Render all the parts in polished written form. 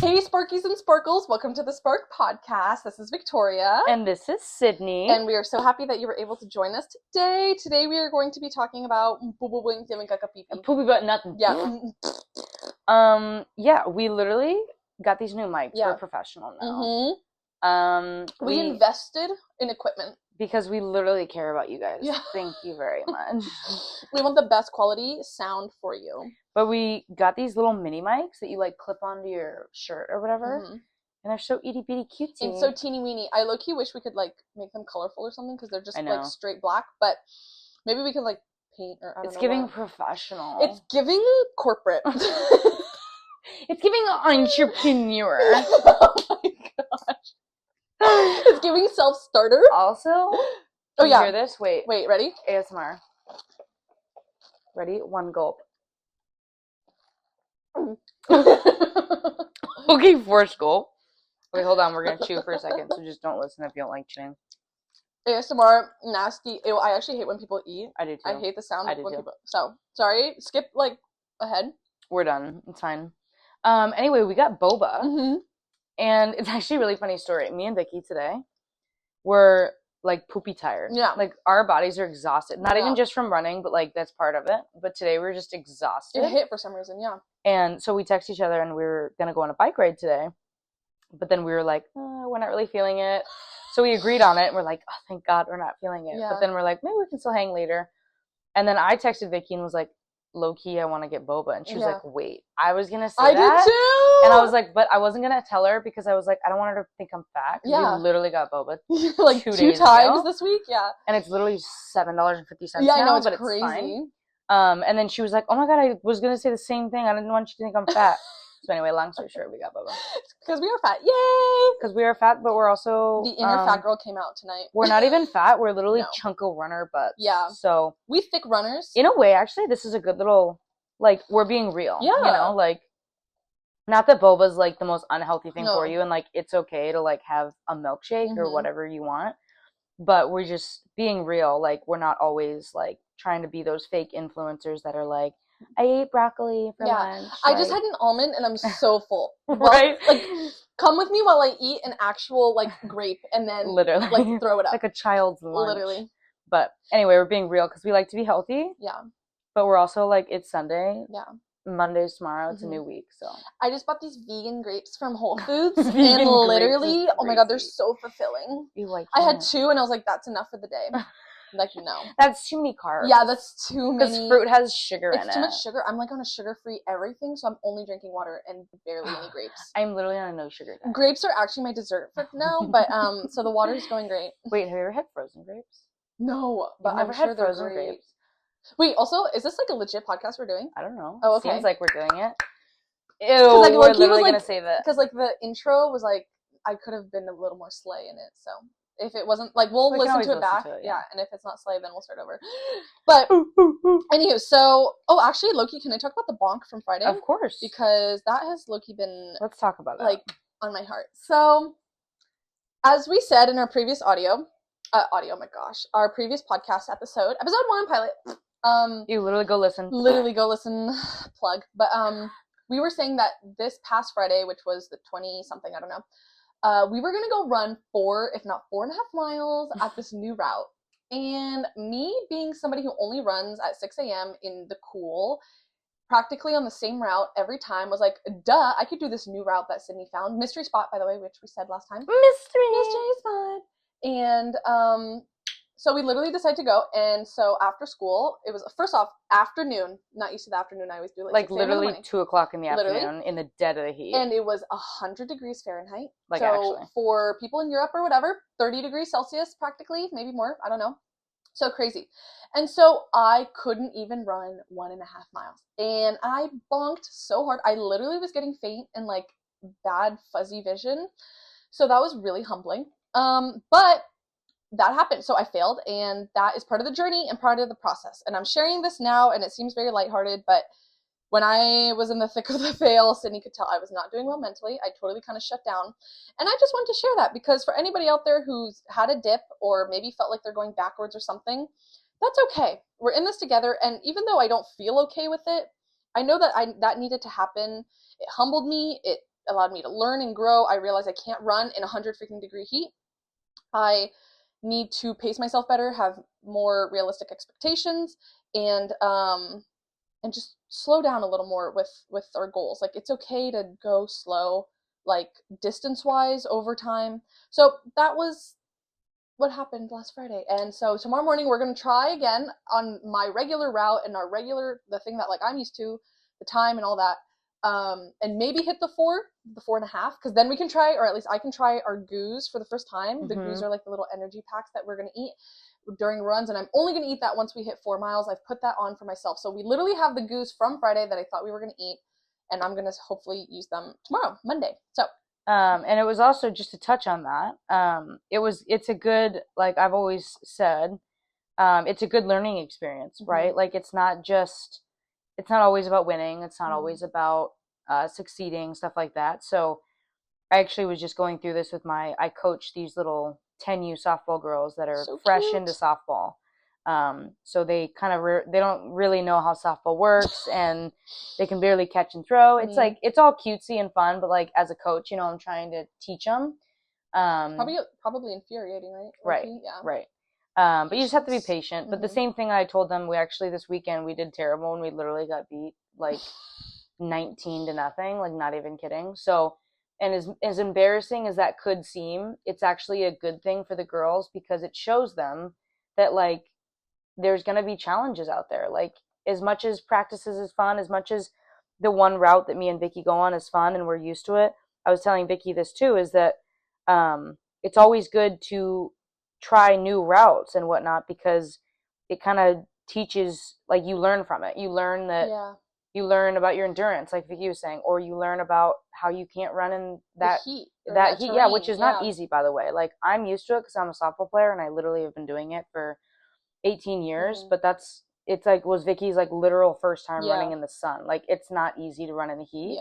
Hey, Sparkies and Sparkles, welcome to the Spark Podcast. This is Victoria. And this is Sydney. And we are so happy that you were able to join us today. Today we are going to be talking about poopy but nothing. Yeah. Yeah, we literally got these new mics. Yeah. We're professional now. Mm-hmm. We invested in equipment. Because we literally care about you guys. Yeah. Thank you very much. We want the best quality sound for you. But we got these little mini mics that you like clip onto your shirt or whatever. Mm-hmm. And they're so itty bitty cutesy. And so teeny weeny. I low-key wish we could like make them colorful or something because they're just like straight black. But maybe we could like paint or I don't know. It's giving professional. It's giving corporate. It's giving entrepreneur. Oh my gosh. It's giving self-starter. Also, oh yeah. Hear this? Wait, ready? ASMR. Ready? One gulp. Okay, first gulp. Okay, hold on. We're gonna chew for a second, so just don't listen if you don't like chewing. ASMR, nasty. Ew, I actually hate when people eat. I do too. I hate the sound I do when too. people. So sorry. Skip like ahead. We're done. It's fine. Anyway, we got boba. Mm-hmm. And it's actually a really funny story. Me and Vicky today were like poopy tired. Yeah. Like our bodies are exhausted. Not even just from running, but like that's part of it. But today we were just exhausted. It hit for some reason, yeah. And so we texted each other and we were going to go on a bike ride today. But then we were like, we're not really feeling it. So we agreed on it. We're like, oh, thank God we're not feeling it. Yeah. But then we're like, maybe we can still hang later. And then I texted Vicky and was like, low-key, I want to get boba. And she was like, wait, I was going to say that. I did too! And I was like, but I wasn't going to tell her because I was like, I don't want her to think I'm fat. Yeah. We literally got boba like two times this week, yeah. And it's literally $7.50 yeah, I know, but crazy. It's fine. And then she was like, oh my God, I was going to say the same thing. I didn't want you to think I'm fat. So anyway, long story short, we got boba. Because we are fat. Yay! Because we are fat, but we're also... The inner fat girl came out tonight. We're not even fat. We're literally chunko runner butts. Yeah. So... We thick runners. In a way, actually, this is a good little... Like, we're being real. Yeah. You know, like... Not that boba's, like, the most unhealthy thing for you. And, like, it's okay to, like, have a milkshake or whatever you want. But we're just being real. Like, we're not always, like, trying to be those fake influencers that are like... I ate broccoli for lunch. I just had an almond and I'm so full. Right? Like, come with me while I eat an actual, like, grape and then, literally, like, throw it up. Like a child's lunch. Literally. But anyway, we're being real because we like to be healthy. Yeah. But we're also, like, it's Sunday. Yeah. Monday's tomorrow. It's a new week, so. I just bought these vegan grapes from Whole Foods. And literally, oh my God, they're so fulfilling. I had 2 and I was like, that's enough for the day. Like, no. That's too many carbs. Yeah, that's too many. Because fruit has sugar in it. It's too much sugar. I'm like on a sugar-free everything, so I'm only drinking water and barely any grapes. I'm literally on a no sugar diet. Grapes are actually my dessert for now, but so the water's going great. Wait, have you ever had frozen grapes? No, but I've never had frozen grapes. Wait, also, is this like a legit podcast we're doing? I don't know. Oh, okay. Seems like we're doing it. Ew, like, we're literally gonna say that. Because like the intro was like, I could have been a little more slay in it, so. If it wasn't, like, we'll listen to it back. Yeah, and if it's not slay, then we'll start over. But, anywho, so, actually, Loki, can I talk about the bonk from Friday? Of course. Because that has, Loki, been... Let's talk about that. Like, on my heart. So, as we said in our previous our previous podcast episode 1 pilot. You literally go listen. Plug. But, we were saying that this past Friday, which was the 20-something, I don't know, we were going to go run 4, if not 4.5 miles at this new route. And me being somebody who only runs at 6 a.m. in the cool, practically on the same route every time, was like, duh, I could do this new route that Sydney found. Mystery spot, by the way, which we said last time. Mystery spot. And, so we literally decided to go, and so after school, it was, first off, afternoon, not used to the afternoon, I always do like literally 2 o'clock in the afternoon, in the dead of the heat. And it was 100 degrees Fahrenheit. Like, so actually. For people in Europe or whatever, 30 degrees Celsius practically, maybe more, I don't know. So crazy. And so I couldn't even run 1.5 miles. And I bonked so hard. I literally was getting faint and like bad fuzzy vision. So that was really humbling. But that happened. So I failed, and that is part of the journey and part of the process. And I'm sharing this now, and it seems very lighthearted, but when I was in the thick of the fail, Sydney could tell I was not doing well mentally. I totally kind of shut down. And I just wanted to share that because for anybody out there who's had a dip or maybe felt like they're going backwards or something, that's okay. We're in this together. And even though I don't feel okay with it, I know that that needed to happen. It humbled me. It allowed me to learn and grow. I realized I can't run in 100 freaking degree heat. I need to pace myself better, have more realistic expectations, and just slow down a little more with our goals. Like it's okay to go slow, like distance wise over time. So that was what happened last Friday. And so tomorrow morning we're gonna try again on my regular route and the thing that like I'm used to, the time and all that. And maybe hit the 4.5, because then we can try, or at least I can try our goos for the first time. The goos are like the little energy packs that we're gonna eat during runs, and I'm only gonna eat that once we hit 4 miles. I've put that on for myself. So we literally have the goos from Friday that I thought we were gonna eat, and I'm gonna hopefully use them tomorrow, Monday. So and it was also, just to touch on that, it's a good, like I've always said, it's a good learning experience, right? Like it's not always about winning. It's not always about succeeding, stuff like that. So I actually was just going through this with I coach these little 10U softball girls that are so fresh cute. into softball. So they kind of, they don't really know how softball works, and they can barely catch and throw. It's like, it's all cutesy and fun, but like as a coach, I'm trying to teach them. Probably infuriating, right? Right. Yeah. Right. But you just have to be patient. But the same thing I told them, this weekend we did terrible, and we literally got beat like 19-0, like not even kidding. So, and as embarrassing as that could seem, it's actually a good thing for the girls, because it shows them that like there's going to be challenges out there. Like as much as practices is fun, as much as the one route that me and Vicky go on is fun and we're used to it. I was telling Vicky this too, is that it's always good to try new routes and whatnot, because it kind of teaches, like you learn from it. You learn that you learn about your endurance, like Vicky was saying, or you learn about how you can't run in that heat, heat, yeah, which is not easy, by the way. Like I'm used to it because I'm a softball player and I literally have been doing it for 18 years, but it's like was Vicky's like literal first time running in the sun. Like it's not easy to run in the heat.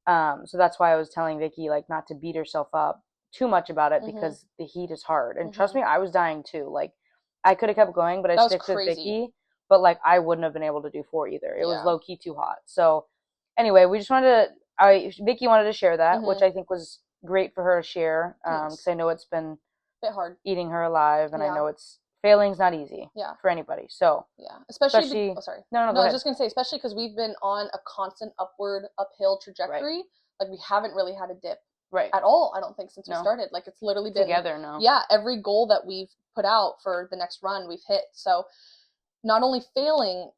So that's why I was telling Vicky like not to beat herself up too much about it, because the heat is hard. And trust me, I was dying too. Like I could have kept going, but I stick with Vicky. But like I wouldn't have been able to do 4 either. It was low key too hot. So anyway, we just wanted to. Vicky wanted to share that, which I think was great for her to share, because I know it's been a bit hard eating her alive, and I know failing's not easy for anybody. So especially sorry. No, I go was ahead. just gonna say, especially because we've been on a constant uphill trajectory. Right. Like we haven't really had a dip at all, I don't think, since we started. Like it's literally been together. Every goal that we've put out for the next run we've hit. So not only failing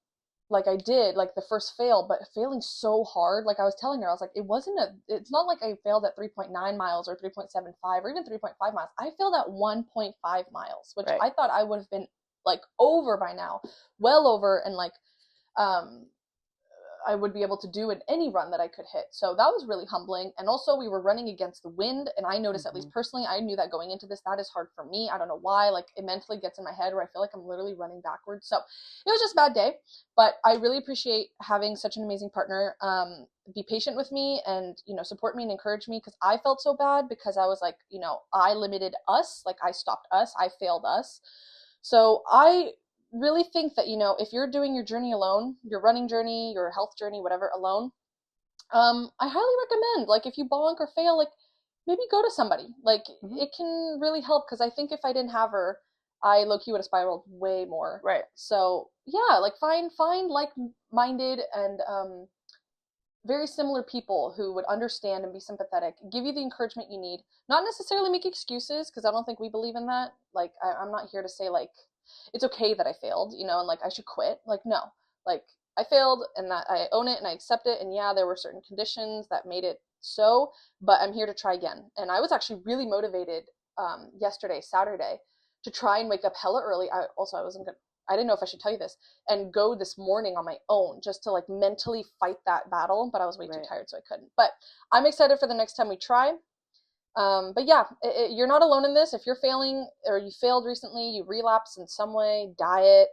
like I did, like the first fail, but failing so hard. Like I was telling her, I was like, it's not like I failed at 3.9 miles or 3.75 or even 3.5 miles. I failed at 1.5 miles, which I thought I would have been like over by now, well over, and like I would be able to do in any run that I could hit. So that was really humbling. And also we were running against the wind, and I noticed, at least personally, I knew that going into this, that is hard for me. I don't know why. Like it mentally gets in my head where I feel like I'm literally running backwards. So it was just a bad day, but I really appreciate having such an amazing partner. Be patient with me and, support me and encourage me, because I felt so bad because I was like, I limited us, like I stopped us, I failed us. So I really think that, if you're doing your journey alone, your running journey, your health journey, whatever, alone, I highly recommend, like, if you bonk or fail, like, maybe go to somebody. Like, it can really help, because I think if I didn't have her, I low-key would have spiraled way more. Right. So yeah, like find like-minded and very similar people who would understand and be sympathetic, give you the encouragement you need, not necessarily make excuses, because I don't think we believe in that. Like I'm not here to say like it's okay that I failed, and like I should quit. Like no, like I failed and that I own it and I accept it. And yeah, there were certain conditions that made it so, but I'm here to try again. And I was actually really motivated yesterday, Saturday, to try and wake up hella early. I didn't know if I should tell you this, and go this morning on my own just to like mentally fight that battle, but I was way too tired, so I couldn't. But I'm excited for the next time we try. But yeah, you're not alone in this. If you're failing or you failed recently, you relapse in some way, diet,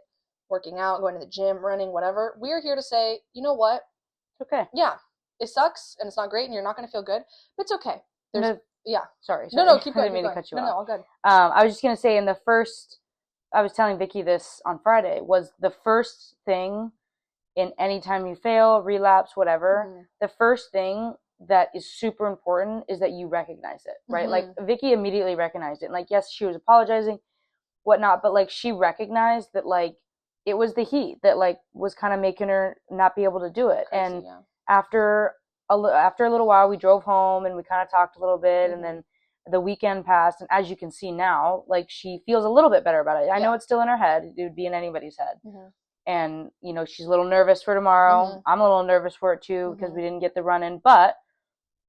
working out, going to the gym, running, whatever, we're here to say, you know what? Okay. Yeah, it sucks and it's not great and you're not going to feel good, but it's okay. Sorry. No, keep going. I didn't mean to cut you off. No, all good. I was just going to say, I was telling Vicky this on Friday, was the first thing in any time you fail, relapse, whatever, the first thing that is super important is that you recognize it, right? Like Vicky immediately recognized it. And like, yes, she was apologizing, whatnot, but like she recognized that like it was the heat that like was kind of making her not be able to do it. Crazy, and yeah. after after a little while, we drove home and we kind of talked a little bit, and then the weekend passed, and as you can see now, like she feels a little bit better about it. I know it's still in her head. It would be in anybody's head. And you know, she's a little nervous for tomorrow. I'm a little nervous for it too, because we didn't get the run in, but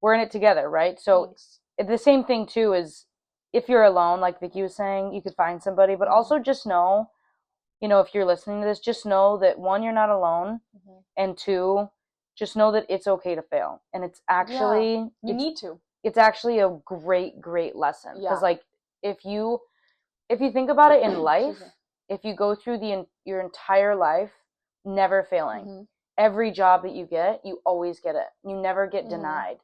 we're in it together, right? So the same thing too is, if you're alone, like Vicky was saying, you could find somebody, but also just know, you know, if you're listening to this, just know that one, you're not alone, and two, just know that it's okay to fail. And it's actually, you need to. It's actually a great lesson. Because like, if you think about it in life, if you go through your entire life never failing, every job that you get, you always get it. You never get denied.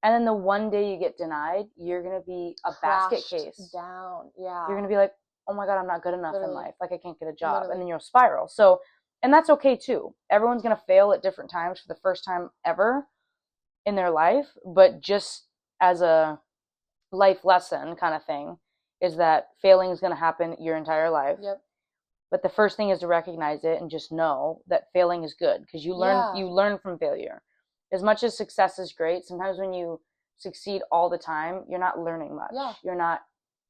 And then the one day you get denied, you're going to be a basket case. Down. Yeah. You're going to be like, oh my God, I'm not good enough in life. Like, I can't get a job. And then you'll spiral. So, and that's okay too. Everyone's going to fail at different times for the first time ever in their life. But just as a life lesson kind of thing, is that failing is going to happen your entire life. But the first thing is to recognize it and just know that failing is good, because you learn from failure. As much as success is great, sometimes when you succeed all the time, you're not learning much. You're not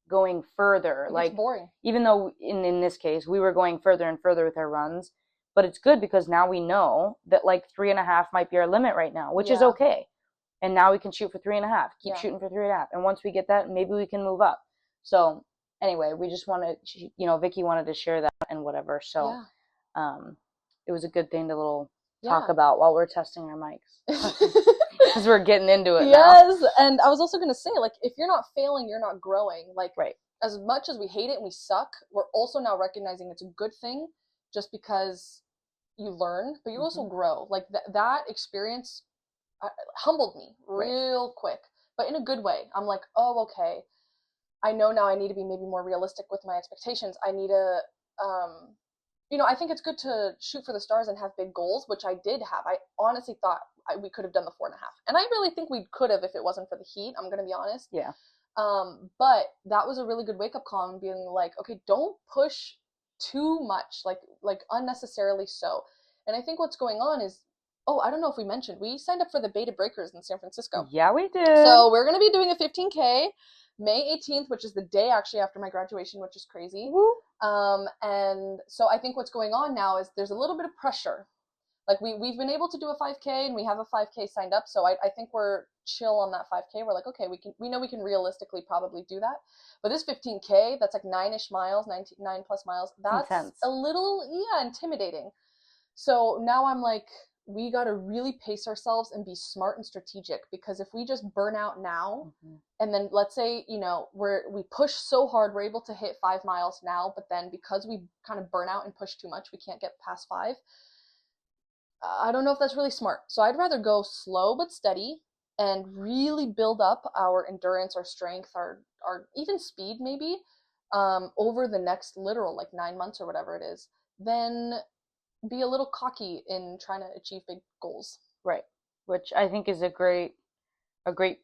going further. It's boring. Even though in this case, we were going further and further with our runs, but it's good because now we know that like 3.5 might be our limit right now, which is okay. And now we can shoot for 3.5, keep shooting for 3.5. And once we get that, maybe we can move up. So anyway, we just wanted, you know, Vicky wanted to share that and whatever. So it was a good thing to talk about while we're testing our mics, because we're getting into it now. And I was also going to say, like, if you're not failing, you're not growing. Like, as much as we hate it and we suck, we're also now recognizing it's a good thing just because you learn, but you also grow. Like, that experience humbled me real quick, but in a good way. I'm like, oh, okay, I know now I need to be maybe more realistic with my expectations. I need to, you know, I think it's good to shoot for the stars and have big goals, which I did have. I honestly thought we could have done the 4.5. And I really think we could have if it wasn't for the heat. I'm going to be honest. But that was a really good wake-up call and being like, okay, don't push too much, like unnecessarily so. And I think what's going on is, oh, I don't know if we mentioned, we signed up for the Beta Breakers in San Francisco. Yeah, we did. So we're going to be doing a 15K May 18th, which is the day actually after my graduation, which is crazy. And so I think what's going on now is there's a little bit of pressure. Like we've been able to do a 5K and we have a 5K signed up. So I think we're chill on that 5K. We're like, okay, we know we can realistically probably do that. But this 15K, that's like 9-ish miles, 9 plus miles. That's intense. A little, intimidating. So now I'm like, we got to really pace ourselves and be smart and strategic, because if we just burn out now, and then let's say, you know, we push so hard, we're able to hit 5 miles now, but then because we kind of burn out and push too much, we can't get past 5. I don't know if that's really smart. So I'd rather go slow but steady and really build up our endurance, our strength, our even speed maybe, over the next literal like 9 months or whatever it is, than be a little cocky in trying to achieve big goals. Right. Which I think is a great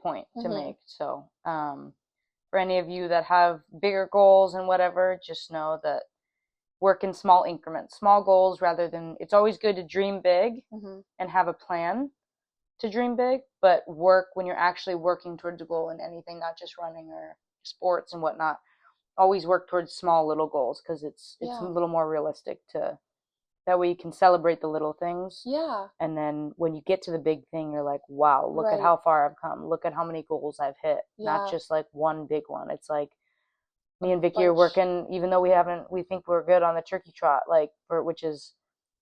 point to make. So, for any of you that have bigger goals and whatever, just know that work in small increments, small goals, rather than, it's always good to dream big and have a plan to dream big, but work when you're actually working towards a goal in anything, not just running or sports and whatnot. Always work towards small little goals, because it's a little more realistic to, that way you can celebrate the little things. And then when you get to the big thing, you're like, wow, look at how far I've come. Look at how many goals I've hit. Not just like one big one. It's like me and Vicky are working, even though we think we're good on the turkey trot, like, which is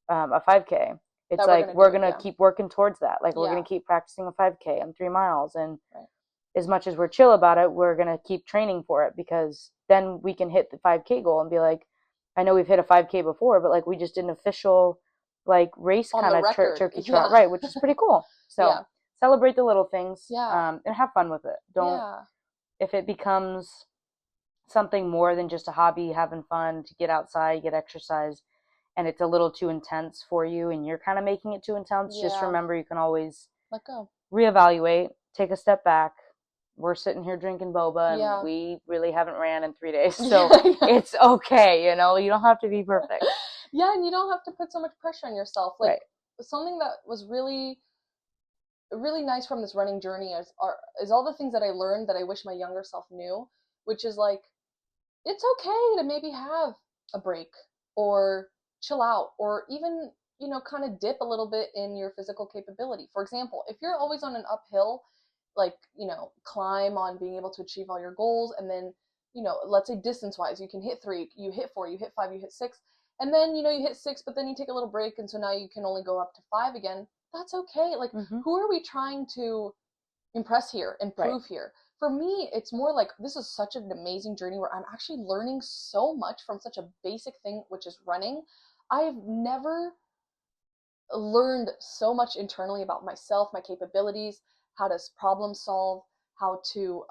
a 5K. It's like we're going to keep working towards that. Like, we're going to keep practicing a 5K and 3 miles. And as much as we're chill about it, we're going to keep training for it, because then we can hit the 5K goal and be like, I know we've hit a 5K before, but like we just did an official like race kind of turkey trot, right? Which is pretty cool. So celebrate the little things, and have fun with it. Don't, if it becomes something more than just a hobby, having fun, to get outside, get exercise, and it's a little too intense for you and you're kind of making it too intense, just remember you can always let go. reevaluate, take a step back. We're sitting here drinking boba and Yeah. we really haven't ran in 3 days. So Yeah. it's okay, you know, you don't have to be perfect. Yeah, and you don't have to put so much pressure on yourself. Like Right. something that was really nice from this running journey is all the things that I learned that I wish my younger self knew, which is like it's okay to maybe have a break or chill out or even, kind of dip a little bit in your physical capability. For example, if you're always on an uphill, like, climb on being able to achieve all your goals, and then, let's say distance wise, you can hit 3, you hit 4, you hit 5, you hit 6, and then, you hit 6, but then you take a little break, and so now you can only go up to 5 again. That's okay. Like, who are we trying to impress here and prove here? For me, it's more like this is such an amazing journey where I'm actually learning so much from such a basic thing, which is running. I've never learned so much internally about myself, my capabilities, how to problem solve, how to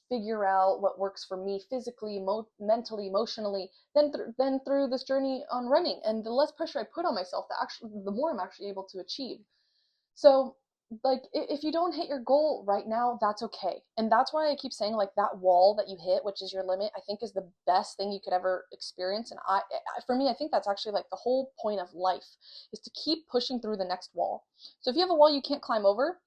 figure out what works for me physically, mentally, emotionally, then through this journey on running. And the less pressure I put on myself, the more I'm actually able to achieve. So, like, if you don't hit your goal right now, that's okay. And that's why I keep saying, like, that wall that you hit, which is your limit, I think is the best thing you could ever experience. And for me, I think that's actually like the whole point of life, is to keep pushing through the next wall. So if you have a wall you can't climb over,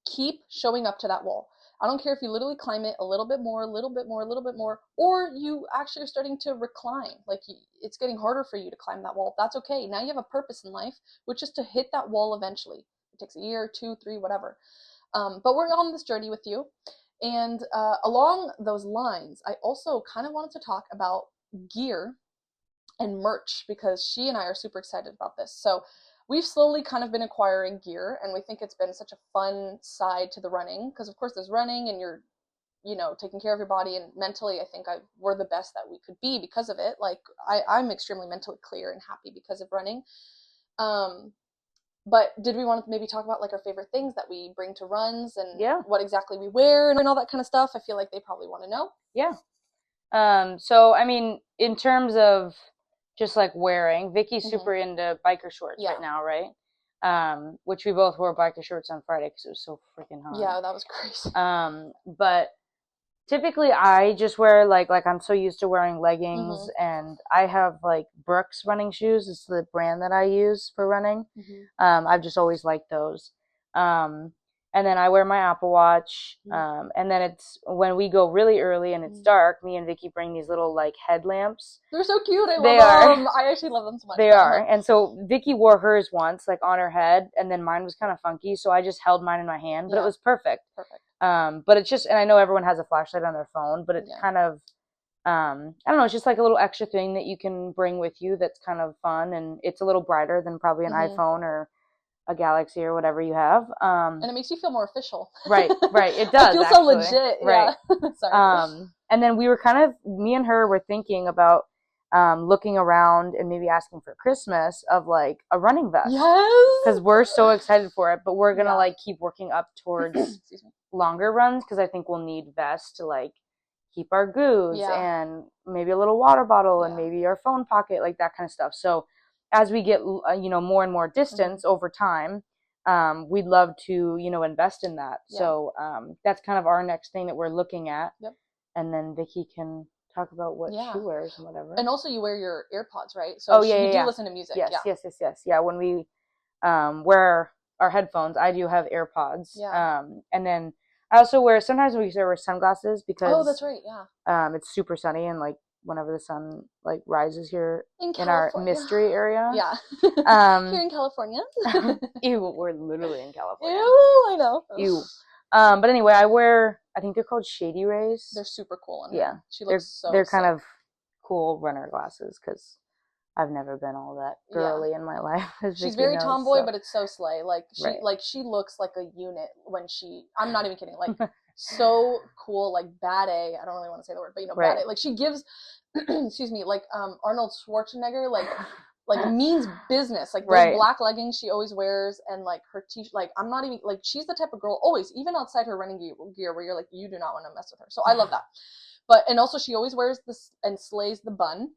keep showing up to that wall. I don't care if you literally climb it a little bit more, a little bit more, a little bit more, or you actually are starting to recline. Like, it's getting harder for you to climb that wall. That's okay. Now you have a purpose in life, which is to hit that wall eventually. It takes a year, 2, 3, whatever. But we're on this journey with you. And along those lines, I also kind of wanted to talk about gear and merch, because she and I are super excited about this. So we've slowly kind of been acquiring gear, and we think it's been such a fun side to the running, because of course there's running and you're, taking care of your body, and mentally I think we're the best that we could be because of it. Like, I'm extremely mentally clear and happy because of running. But did we want to maybe talk about like our favorite things that we bring to runs, and what exactly we wear and all that kind of stuff? I feel like they probably want to know. Yeah. So I mean, in terms of just like wearing, Vicky's super into biker shorts right now, right? Which we both wore biker shorts on Friday because it was so freaking hot. Yeah, that was crazy. But typically I just wear like I'm so used to wearing leggings, and I have like Brooks running shoes. It's the brand that I use for running. I've just always liked those. And then I wear my Apple Watch. And then it's when we go really early and it's dark, me and Vicky bring these little like headlamps. They're so cute. I love them. I actually love them so much. They are. And so Vicky wore hers once, like on her head, and then mine was kind of funky, so I just held mine in my hand, but it was perfect. Perfect. But it's just, and I know everyone has a flashlight on their phone, but it's kind of, I don't know, it's just like a little extra thing that you can bring with you that's kind of fun, and it's a little brighter than probably an iPhone or a Galaxy or whatever you have. And it makes you feel more official. Right, it does. I feel so legit. Right. Yeah. Sorry. And then we were me and her were thinking about looking around and maybe asking for Christmas of like a running vest. Yes. Because we're so excited for it, but we're going to like keep working up towards longer runs, because I think we'll need vests to like keep our goos and maybe a little water bottle and maybe our phone pocket, like that kind of stuff. So as we get, more and more distance over time, we'd love to, invest in that. So that's kind of our next thing that we're looking at. And then Vicky can talk about what she wears and whatever. And also you wear your AirPods, right? So you do listen to music. Yes. Yeah, when we wear our headphones, I do have AirPods. And then I also sometimes we wear sunglasses because that's right, it's super sunny, and like whenever the sun like rises here in our mystery area. Here in California. Ew, we're literally in California. Ew, I know. Ew. But anyway, I think they're called Shady Rays. They're super cool on her. Yeah. She looks they're kind of cool runner glasses, because I've never been all that girly in my life. She's very tomboy, but it's so slay. Like she looks like a unit when I'm not even kidding. Like so cool, like bad A. I don't really want to say the word, but bad A. Like she gives, excuse me, like Arnold Schwarzenegger, like means business. Like those black leggings she always wears, and like her t-shirt. Like I'm not even like, she's the type of girl always, even outside her running gear, where you're like, you do not want to mess with her. So I love that. And also she always wears this and slays the bun.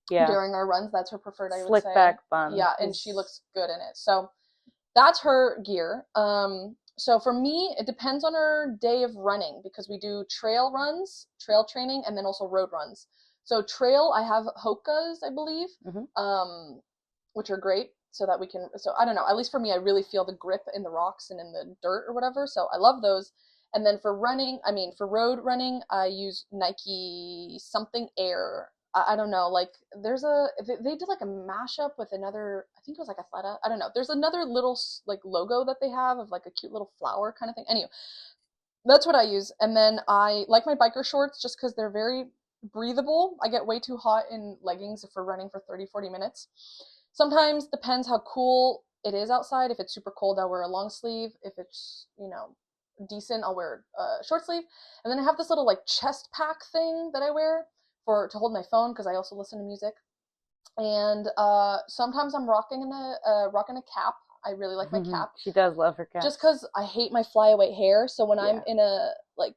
During our runs, that's her preferred, I would say. Slick back bun. Yeah, and she looks good in it. So that's her gear. So for me, it depends on our day of running because we do trail runs, trail training, and then also road runs. So trail, I have Hokas, I believe, Hmm. which are great so that we can, so I don't know, at least for me, I really feel the grip in the rocks and in the dirt or whatever. So I love those. And then for running, I mean, for road running, I use Nike something Air. I don't know, like there's they did like a mashup with another, I think it was like Athleta. I don't know. There's another little like logo that they have of like a cute little flower kind of thing. Anyway, that's what I use. And then I like my biker shorts just because they're very breathable. I get way too hot in leggings if we're running for 30, 40 minutes. Sometimes depends how cool it is outside. If it's super cold, I'll wear a long sleeve. If it's, decent, I'll wear a short sleeve. And then I have this little like chest pack thing that I wear for to hold my phone because I also listen to music. And sometimes I'm rocking a cap. I really like my cap She does love her cat. just because I hate my flyaway hair. So when I'm Yeah. in a like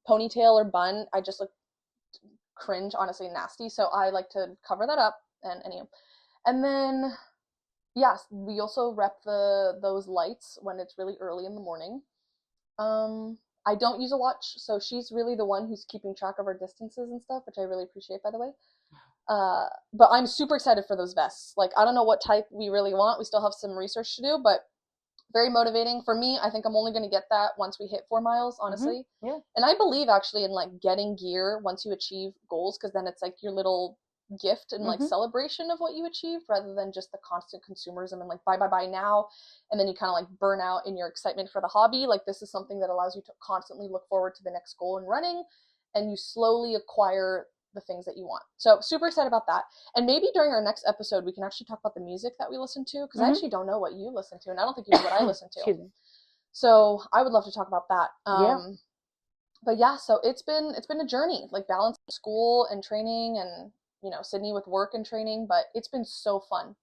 ponytail or bun, I just look cringe, honestly nasty. So I like to cover that up. And then yes, we also rep those lights when it's really early in the morning. I don't use a watch, so she's really the one who's keeping track of our distances and stuff, which I really appreciate, by the way. But I'm super excited for those vests. Like, I don't know what type we really want. We still have some research to do, but very motivating for me. I think I'm only going to get that once we hit 4 miles, honestly. Yeah. And I believe actually in like getting gear once you achieve goals, because then it's like your little gift and like celebration of what you achieved rather than just the constant consumerism and like buy now, and then you kind of like burn out in your excitement for the hobby. Like, this is something that allows you to constantly look forward to the next goal in running, and you slowly acquire the things that you want. So super excited about that. And maybe during our next episode we can actually talk about the music that we listen to, because I actually don't know what you listen to, and I don't think you know what I listen to. So I would love to talk about that. But yeah, so it's been a journey, like balancing school and training, and Sydney with work and training, but it's been so fun.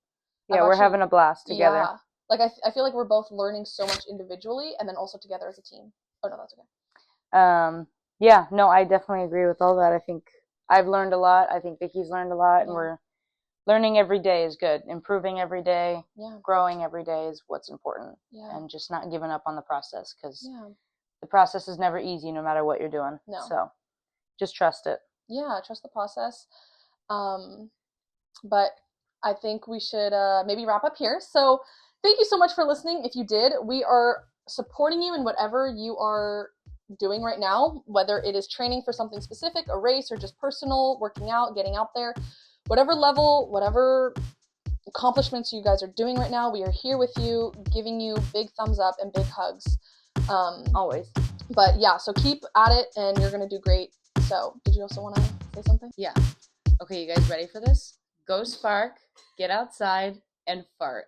Yeah, we're having a blast together. Yeah, like I feel like we're both learning so much individually and then also together as a team. Oh no, that's okay. Yeah, no, I definitely agree with all that. I think I've learned a lot. I think Vicky's learned a lot, and we're learning every day is good. Improving every day, growing every day is what's important, and just not giving up on the process, because the process is never easy no matter what you're doing. No. So just trust it. Yeah, trust the process. But I think we should maybe wrap up here. So thank you so much for listening. If you did, we are supporting you in whatever you are doing right now, whether it is training for something specific, a race, or just personal, working out, getting out there, whatever level, whatever accomplishments you guys are doing right now, we are here with you, giving you big thumbs up and big hugs. Always. But yeah, so keep at it and you're going to do great. So did you also want to say something? Yeah. Okay, you guys ready for this? Go Spark, get outside, and fart.